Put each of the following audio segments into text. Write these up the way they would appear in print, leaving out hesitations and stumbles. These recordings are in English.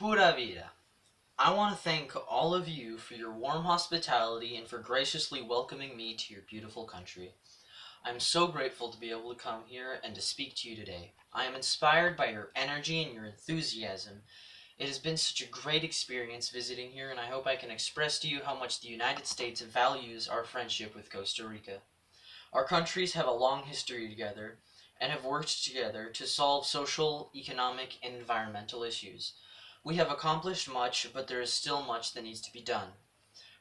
Pura vida. I want to thank all of you for your warm hospitality and for graciously welcoming me to your beautiful country. I'm so grateful to be able to come here and to speak to you today. I am inspired by your energy and your enthusiasm. It has been such a great experience visiting here, and I hope I can express to you how much the United States values our friendship with Costa Rica. Our countries have a long history together and have worked together to solve social, economic, and environmental issues. We have accomplished much, but there is still much that needs to be done.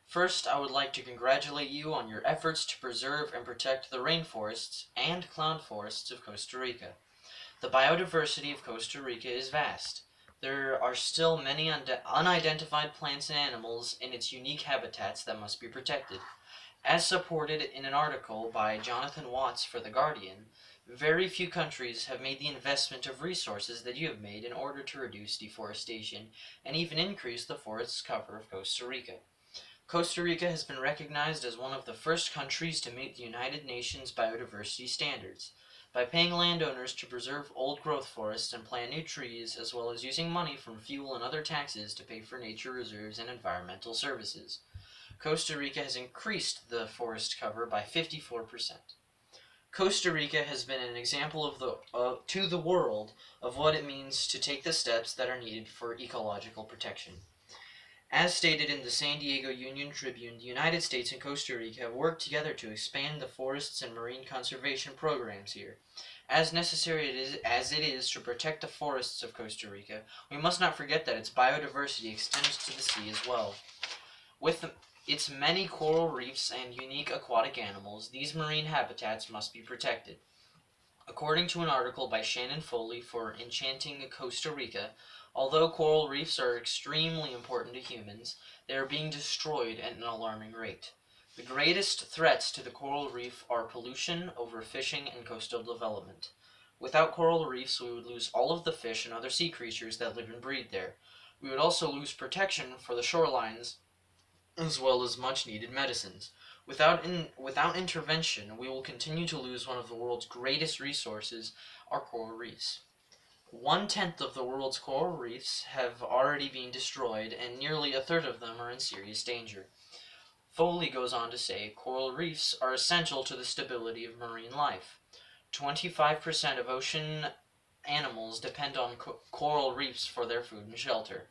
First, I would like to congratulate you on your efforts to preserve and protect the rainforests and cloud forests of Costa Rica. The biodiversity of Costa Rica is vast. There are still many unidentified plants and animals in its unique habitats that must be protected. As supported in an article by Jonathan Watts for The Guardian, very few countries have made the investment of resources that you have made in order to reduce deforestation and even increase the forest cover of Costa Rica. Costa Rica has been recognized as one of the first countries to meet the United Nations biodiversity standards by paying landowners to preserve old growth forests and plant new trees, as well as using money from fuel and other taxes to pay for nature reserves and environmental services. Costa Rica has increased the forest cover by 54%. Costa Rica has been an example to the world of what it means to take the steps that are needed for ecological protection. As stated in the San Diego Union Tribune, the United States and Costa Rica have worked together to expand the forests and marine conservation programs here. As necessary as it is to protect the forests of Costa Rica, we must not forget that its biodiversity extends to the sea as well. With its many coral reefs and unique aquatic animals, these marine habitats must be protected. According to an article by Shannon Foley for Enchanting Costa Rica, although coral reefs are extremely important to humans, they are being destroyed at an alarming rate. The greatest threats to the coral reef are pollution, overfishing, and coastal development. Without coral reefs, we would lose all of the fish and other sea creatures that live and breed there. We would also lose protection for the shorelines as well as much needed medicines. Without intervention, we will continue to lose one of the world's greatest resources, our coral reefs. 1/10 of the world's coral reefs have already been destroyed, and nearly a third of them are in serious danger. Foley goes on to say coral reefs are essential to the stability of marine life. 25% of ocean animals depend on coral reefs for their food and shelter.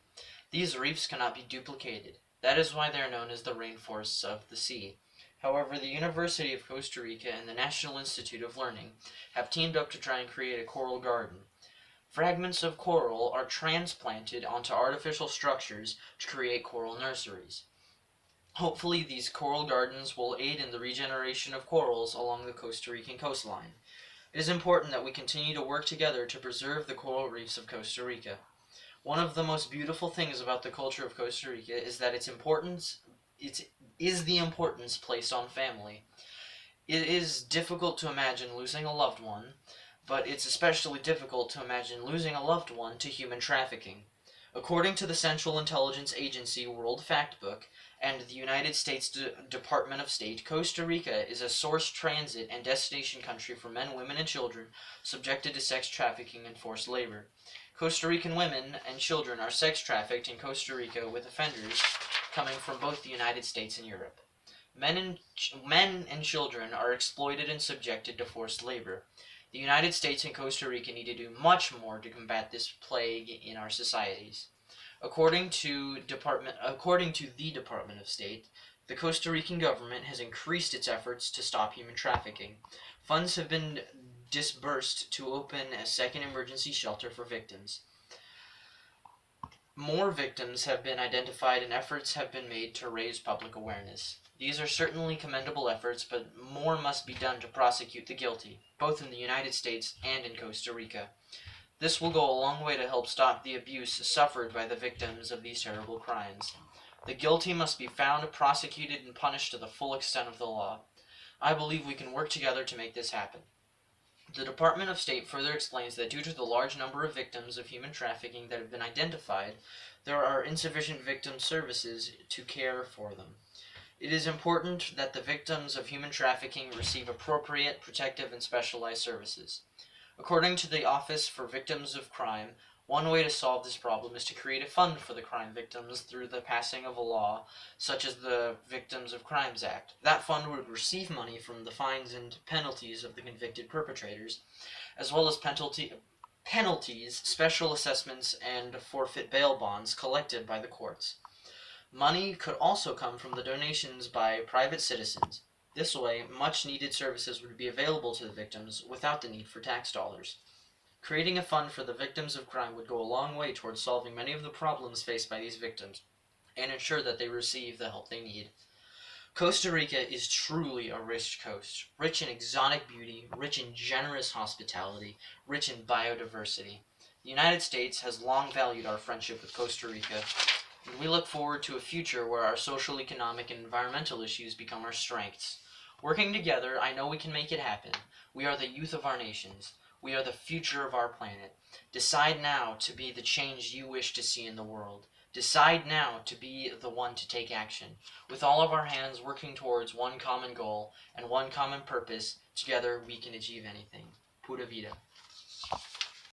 These reefs cannot be duplicated. That is why they are known as the rainforests of the sea. However, the University of Costa Rica and the National Institute of Learning have teamed up to try and create a coral garden. Fragments of coral are transplanted onto artificial structures to create coral nurseries. Hopefully, these coral gardens will aid in the regeneration of corals along the Costa Rican coastline. It is important that we continue to work together to preserve the coral reefs of Costa Rica. One of the most beautiful things about the culture of Costa Rica is that it is the importance placed on family. It is difficult to imagine losing a loved one, but it's especially difficult to imagine losing a loved one to human trafficking. According to the Central Intelligence Agency World Factbook and the United States Department of State, Costa Rica is a source, transit, and destination country for men, women, and children subjected to sex trafficking and forced labor. Costa Rican women and children are sex trafficked in Costa Rica, with offenders coming from both the United States and Europe. Men and children are exploited and subjected to forced labor. The United States and Costa Rica need to do much more to combat this plague in our societies. According to the Department of State, the Costa Rican government has increased its efforts to stop human trafficking. Funds have been disbursed to open a second emergency shelter for victims. More victims have been identified and efforts have been made to raise public awareness. These are certainly commendable efforts, but more must be done to prosecute the guilty, both in the United States and in Costa Rica. This will go a long way to help stop the abuse suffered by the victims of these terrible crimes. The guilty must be found, prosecuted, and punished to the full extent of the law. I believe we can work together to make this happen. The Department of State further explains that due to the large number of victims of human trafficking that have been identified, there are insufficient victim services to care for them. It is important that the victims of human trafficking receive appropriate, protective, and specialized services. According to the Office for Victims of Crime, One way to solve this problem is to create a fund for the crime victims through the passing of a law such as the Victims of Crimes Act. That fund would receive money from the fines and penalties of the convicted perpetrators, as well as penalties, special assessments, and forfeit bail bonds collected by the courts. Money could also come from the donations by private citizens. This way, much needed services would be available to the victims without the need for tax dollars. Creating a fund for the victims of crime would go a long way towards solving many of the problems faced by these victims and ensure that they receive the help they need. Costa Rica is truly a rich coast, rich in exotic beauty, rich in generous hospitality, rich in biodiversity. The United States has long valued our friendship with Costa Rica, and we look forward to a future where our social, economic, and environmental issues become our strengths. Working together, I know we can make it happen. We are the youth of our nations. We are the future of our planet. Decide now to be the change you wish to see in the world. Decide now to be the one to take action. With all of our hands working towards one common goal and one common purpose, together we can achieve anything. Pura vida.